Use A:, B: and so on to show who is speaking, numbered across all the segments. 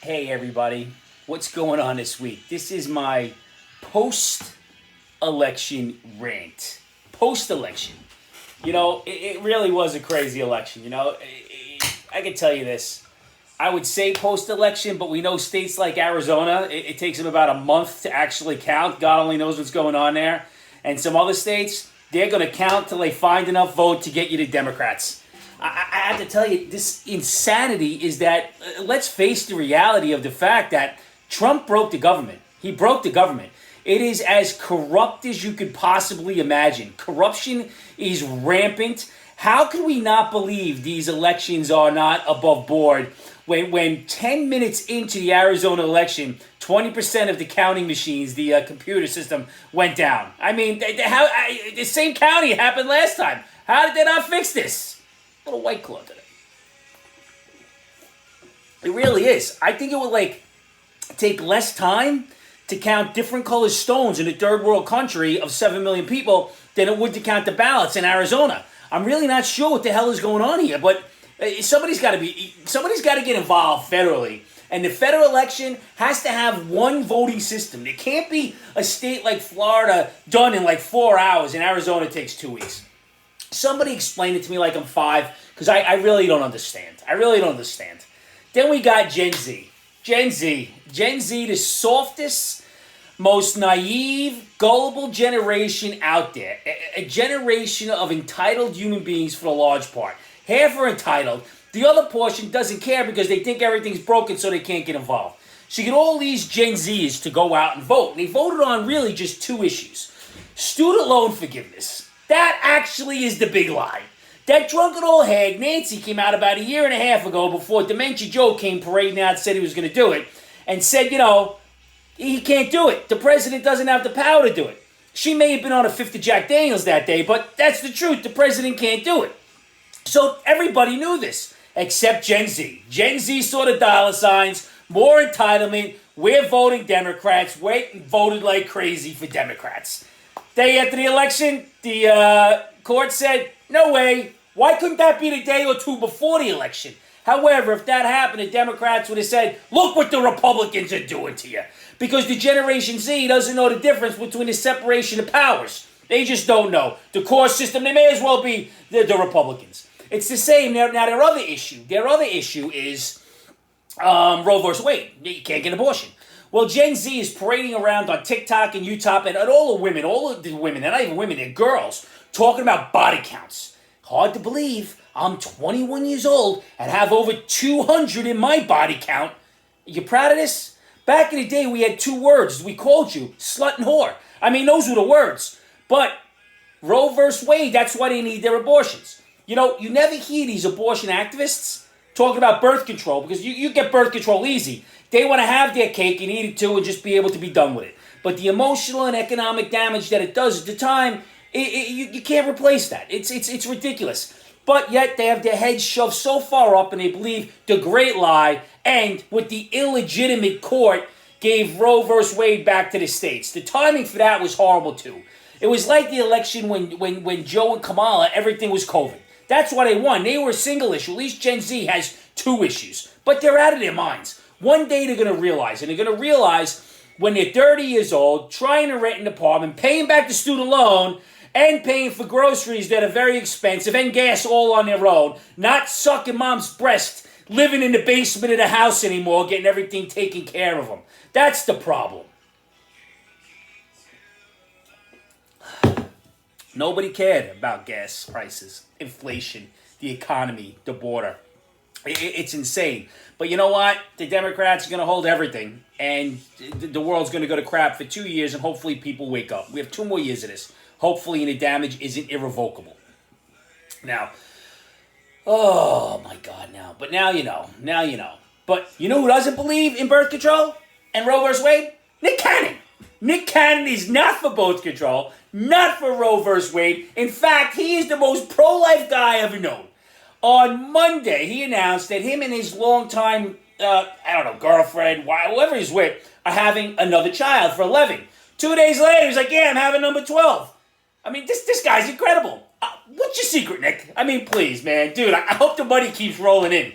A: Hey everybody, what's going on this week? This is my post-election rant. Post-election. It really was a crazy election. I can tell you this. I would say post-election, but we know states like Arizona, it takes them about a month to actually count. God only knows what's going on there. And some other states, they're going to count till they find enough vote to get you to Democrats. I have to tell you, this insanity is that, let's face the reality of the fact that Trump broke the government. He broke the government. It is as corrupt as you could possibly imagine. Corruption is rampant. How can we not believe these elections are not above board when 10 minutes into the Arizona election, 20% of the counting machines, the computer system, went down? I mean, the same county happened last time. How did they not fix this? Little White Claw today. It really is. I think it would take less time to count different colored stones in a third world country of 7 million people than it would to count the ballots in Arizona. I'm really not sure what the hell is going on here, but somebody's got to get involved federally. And the federal election has to have one voting system. It can't be a state like Florida done in 4 hours, and Arizona takes 2 weeks. Somebody explain it to me like I'm 5, because I really don't understand. I really don't understand. Then we got Gen Z. Gen Z, the softest, most naive, gullible generation out there. A generation of entitled human beings for the large part. Half are entitled. The other portion doesn't care because they think everything's broken so they can't get involved. So you get all these Gen Zs to go out and vote. And they voted on really just 2 issues. Student loan forgiveness. That actually is the big lie. That drunken old hag, Nancy, came out about a year and a half ago before Dementia Joe came parading out and said he was going to do it. And said, he can't do it. The president doesn't have the power to do it. She may have been on a fifth of Jack Daniels that day, but that's the truth. The president can't do it. So everybody knew this, except Gen Z. Gen Z saw the dollar signs, more entitlement. We're voting Democrats. We voted like crazy for Democrats. Day after the election, the court said, no way. Why couldn't that be the day or two before the election? However, if that happened, the Democrats would have said, look what the Republicans are doing to you. Because the Generation Z doesn't know the difference between the separation of powers. They just don't know. The court system, they may as well be the Republicans. It's the same. Now, their other issue is Roe vs. Wade. You can't get an abortion. Well, Gen Z is parading around on TikTok and YouTube and all of the women, they're not even women, they're girls, talking about body counts. Hard to believe. I'm 21 years old and have over 200 in my body count. You proud of this? Back in the day, we had 2 words. We called you slut and whore. I mean, those were the words. But Roe versus Wade, that's why they need their abortions. You never hear these abortion activists talking about birth control because you get birth control easy. They want to have their cake and eat it too and just be able to be done with it. But the emotional and economic damage that it does at the time, you can't replace that. It's ridiculous. But yet they have their heads shoved so far up and they believe the great lie and with the illegitimate court gave Roe versus Wade back to the states. The timing for that was horrible too. It was like the election when Joe and Kamala, everything was COVID. That's why they won. They were a single issue. At least Gen Z has 2 issues. But they're out of their minds. One day they're going to realize, and they're going to realize when they're 30 years old, trying to rent an apartment, paying back the student loan, and paying for groceries that are very expensive, and gas all on their own, not sucking mom's breast, living in the basement of the house anymore, getting everything taken care of them. That's the problem. Nobody cared about gas prices, inflation, the economy, the border. It's insane. But you know what? The Democrats are going to hold everything, and the world's going to go to crap for 2 years, and hopefully people wake up. We have 2 more years of this. Hopefully, and the damage isn't irrevocable. Now, oh my God, now. But now you know. Now you know. But you know who doesn't believe in birth control and Roe versus Wade? Nick Cannon. Nick Cannon is not for birth control, not for Roe versus Wade. In fact, he is the most pro-life guy I've ever known. On Monday, he announced that him and his longtime, girlfriend, whoever he's with, are having another child for 11. 2 days later, he's like, yeah, I'm having number 12. I mean, this guy's incredible. What's your secret, Nick? I mean, please, man. Dude, I hope the money keeps rolling in.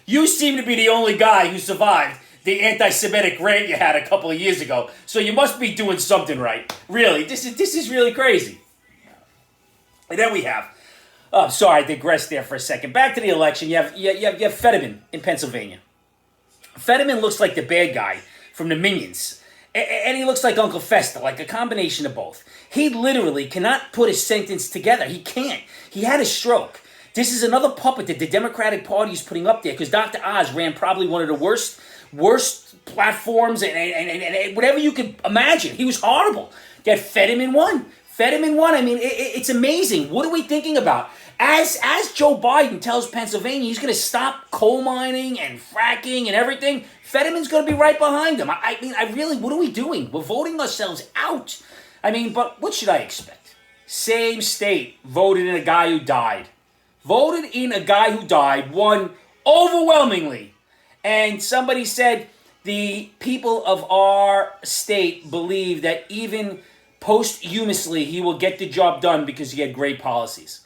A: You seem to be the only guy who survived the anti-Semitic rant you had a couple of years ago. So you must be doing something right. Really, this is really crazy. And then we have, oh, sorry, I digressed there for a second. Back to the election. You have Fetterman in Pennsylvania. Fetterman looks like the bad guy from the Minions. And he looks like Uncle Fester, like a combination of both. He literally cannot put a sentence together. He can't. He had a stroke. This is another puppet that the Democratic Party is putting up there because Dr. Oz ran probably one of the worst platforms and whatever you could imagine. He was horrible. That Fetterman won. I mean, it's amazing. What are we thinking about? As Joe Biden tells Pennsylvania he's going to stop coal mining and fracking and everything, Fetterman's going to be right behind him. I mean, what are we doing? We're voting ourselves out. I mean, but what should I expect? Same state voted in a guy who died. Won overwhelmingly. And somebody said the people of our state believe that even posthumously he will get the job done because he had great policies.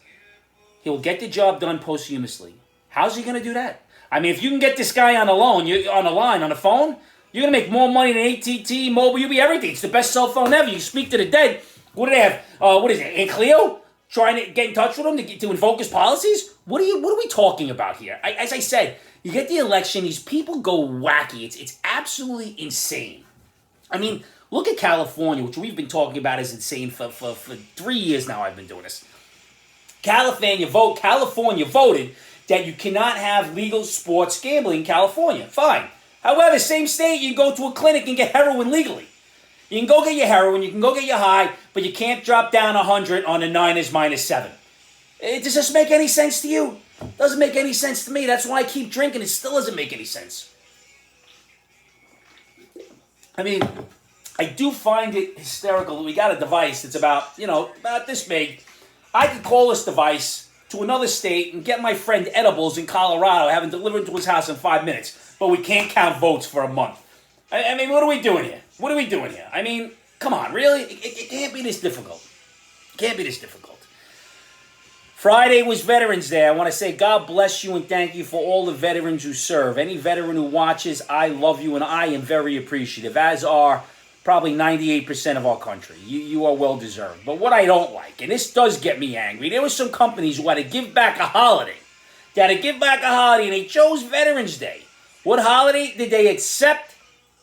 A: He will get the job done posthumously. How's he going to do that? I mean, if you can get this guy on the line, on the phone, you're going to make more money than AT&T, Mobile, everything. It's the best cell phone ever. You speak to the dead. What do they have? What is it? Aunt Cleo? Trying to get in touch with him to invoke his policies? What are we talking about here? As I said, you get the election, these people go wacky. It's absolutely insane. I mean, look at California, which we've been talking about as insane for 3 years now. I've been doing this. California voted that you cannot have legal sports gambling in California. Fine. However, same state, you can go to a clinic and get heroin legally. You can go get your heroin, you can go get your high, but you can't drop down 100 on the Niners -7. Does this make any sense to you? Doesn't make any sense to me. That's why I keep drinking. It still doesn't make any sense. I mean, I do find it hysterical that we got a device that's about this big. I could call this device to another state and get my friend edibles in Colorado, have them delivered to his house in 5 minutes, but we can't count votes for a month. I mean, what are we doing here? I mean, come on, really? It can't be this difficult. Friday was Veterans Day. I want to say God bless you and thank you for all the veterans who serve. Any veteran who watches, I love you and I am very appreciative, as are probably 98% of our country. You are well deserved. But what I don't like, and this does get me angry, there were some companies who had to give back a holiday. And they chose Veterans Day. What holiday did they accept?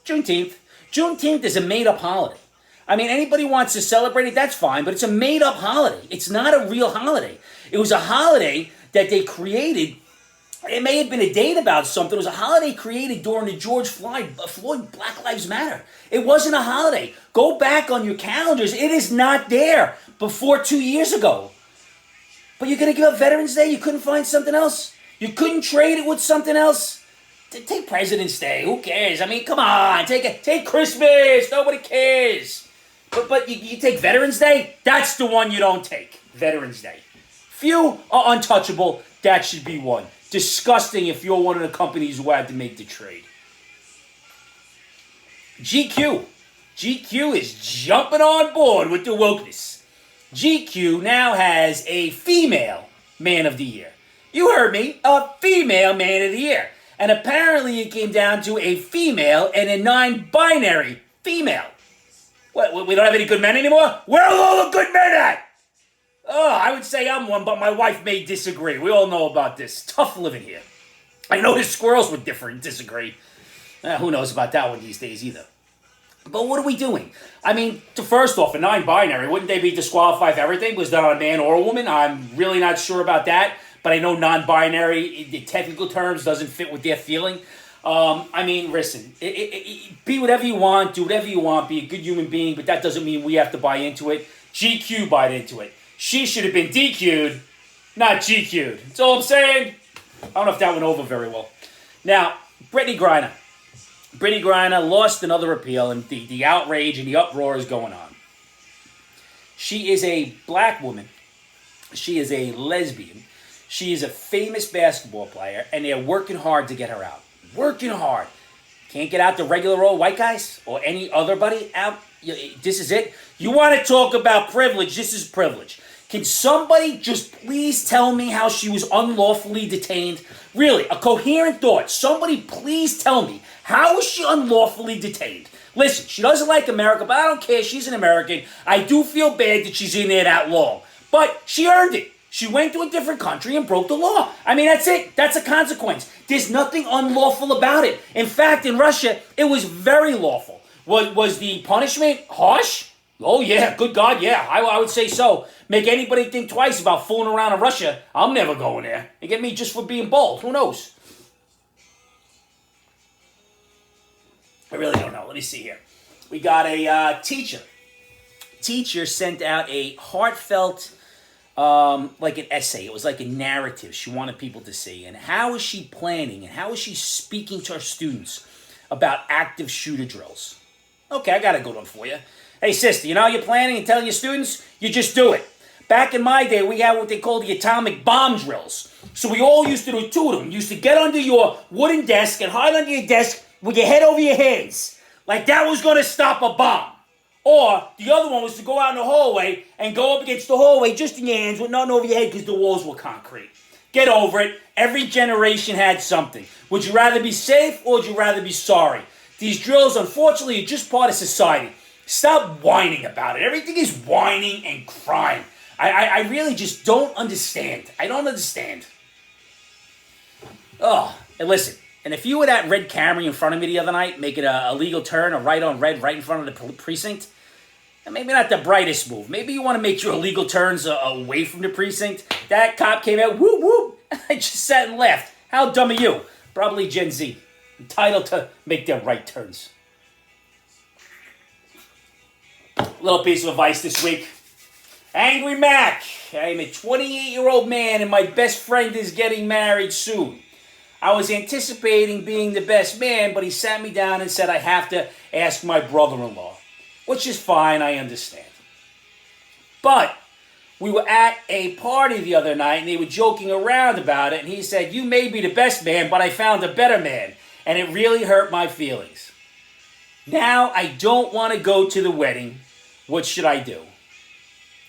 A: Juneteenth. Juneteenth is a made-up holiday. I mean, anybody wants to celebrate it, that's fine, but it's a made-up holiday. It's not a real holiday. It was a holiday that they created. It may have been a date about something. It was a holiday created during the George Floyd Black Lives Matter. It wasn't a holiday. Go back on your calendars. It is not there before 2 years ago. But you're going to give up Veterans Day? You couldn't find something else? You couldn't trade it with something else? Take President's Day. Who cares? I mean, come on. Take Christmas. Nobody cares. But you take Veterans Day? That's the one you don't take. Veterans Day. Few are untouchable. That should be one. Disgusting if you're one of the companies who had to make the trade. GQ. GQ is jumping on board with the wokeness. GQ now has a female man of the year. You heard me. A female man of the year. And apparently it came down to a female and a non-binary female. What, we don't have any good men anymore? Where are all the good men at? Oh, I would say I'm one, but my wife may disagree. We all know about this. Tough living here. I know his squirrels would disagree. Who knows about that one these days either. But what are we doing? I mean, first off, a non-binary, wouldn't they be disqualified for everything? Was that on a man or a woman? I'm really not sure about that. But I know non-binary, in the technical terms, doesn't fit with their feeling. I mean, listen, be whatever you want, do whatever you want, be a good human being, but that doesn't mean we have to buy into it. GQ bought into it. She should have been DQ'd, not GQ'd. That's all I'm saying. I don't know if that went over very well. Now, Brittany Griner. Brittany Griner lost another appeal, and the outrage and the uproar is going on. She is a black woman. She is a lesbian. She is a famous basketball player, and they're working hard to get her out. Working hard. Can't get out the regular old white guys or any other buddy out. This is it. You want to talk about privilege, this is privilege. Can somebody just please tell me how she was unlawfully detained? Really, a coherent thought. Somebody please tell me, how was she unlawfully detained? Listen, she doesn't like America, but I don't care. She's an American. I do feel bad that she's in there that long. But she earned it. She went to a different country and broke the law. I mean, that's it. That's a consequence. There's nothing unlawful about it. In fact, in Russia, it was very lawful. Was the punishment harsh? Oh, yeah. Good God, yeah. I would say so. Make anybody think twice about fooling around in Russia. I'm never going there. They get me just for being bold. Who knows? I really don't know. Let me see here. We got a teacher. Teacher sent out a heartfelt, like an essay. It was like a narrative she wanted people to see. And how is she planning and how is she speaking to her students about active shooter drills? Okay, I got a good one for you. Hey, sister, you know how you're planning and telling your students? You just do it. Back in my day, we had what they called the atomic bomb drills. So we all used to do two of them. You used to get under your wooden desk and hide under your desk with your head over your hands. Like that was going to stop a bomb. Or the other one was to go out in the hallway and go up against the hallway just in your hands with nothing over your head because the walls were concrete. Get over it. Every generation had something. Would you rather be safe or would you rather be sorry? These drills, unfortunately, are just part of society. Stop whining about it. Everything is whining and crying. I really just don't understand. I don't understand. Oh, and listen. And if you were that red Camry in front of me the other night, making a illegal turn, a right on red, right in front of the precinct, maybe not the brightest move. Maybe you want to make your illegal turns away from the precinct. That cop came out, whoop, whoop. I just sat and laughed. How dumb are you? Probably Gen Z. Entitled to make their right turns. Little piece of advice this week. Angry Mac. I'm a 28-year-old man and my best friend is getting married soon. I was anticipating being the best man, but he sat me down and said I have to ask my brother-in-law, which is fine, I understand. But we were at a party the other night and they were joking around about it and he said, you may be the best man, but I found a better man. And it really hurt my feelings. Now I don't want to go to the wedding. What should I do?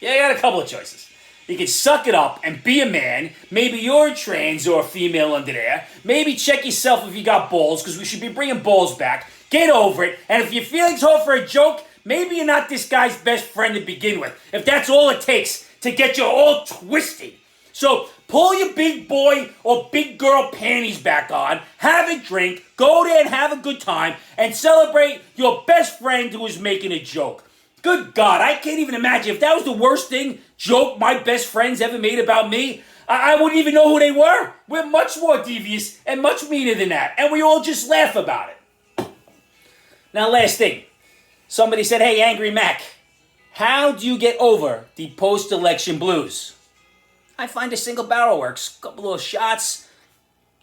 A: Yeah, I got a couple of choices. You can suck it up and be a man. Maybe you're trans or a female under there. Maybe check yourself if you got balls, because we should be bringing balls back. Get over it. And if your feelings hurt for a joke, maybe you're not this guy's best friend to begin with. If that's all it takes to get you all twisted. So pull your big boy or big girl panties back on, have a drink, go there and have a good time, and celebrate your best friend who is making a joke. Good God, I can't even imagine. If that was the worst joke my best friends ever made about me, I wouldn't even know who they were. We're much more devious and much meaner than that. And we all just laugh about it. Now, last thing. Somebody said, hey, Angry Mac, how do you get over the post-election blues? I find a single barrel works. A couple of shots,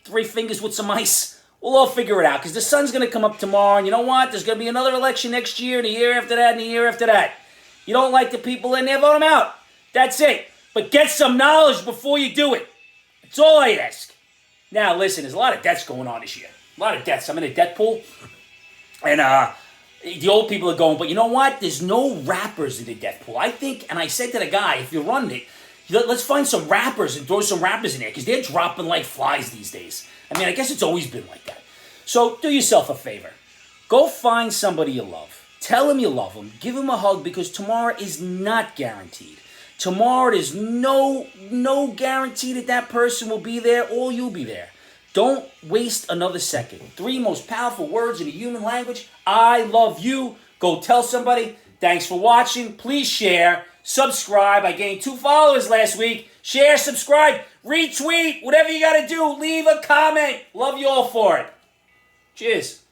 A: 3 fingers with some ice. We'll all figure it out because the sun's going to come up tomorrow. And you know what? There's going to be another election next year, and the year after that, and the year after that. You don't like the people in there, vote them out. That's it. But get some knowledge before you do it. That's all I ask. Now, listen, there's a lot of deaths going on this year. A lot of deaths. I'm in a death pool. And the old people are going, but you know what? There's no rappers in the death pool. I think, and I said to the guy, if you're running it, let's find some rappers and throw some rappers in there because they're dropping like flies these days. I mean, I guess it's always been like that. So do yourself a favor. Go find somebody you love. Tell them you love them. Give them a hug because tomorrow is not guaranteed. Tomorrow there's no guarantee that that person will be there or you'll be there. Don't waste another second. 3 most powerful words in the human language. I love you. Go tell somebody. Thanks for watching. Please share. Subscribe. I gained 2 followers last week. Share, subscribe, retweet, whatever you got to do. Leave a comment. Love you all for it. Cheers.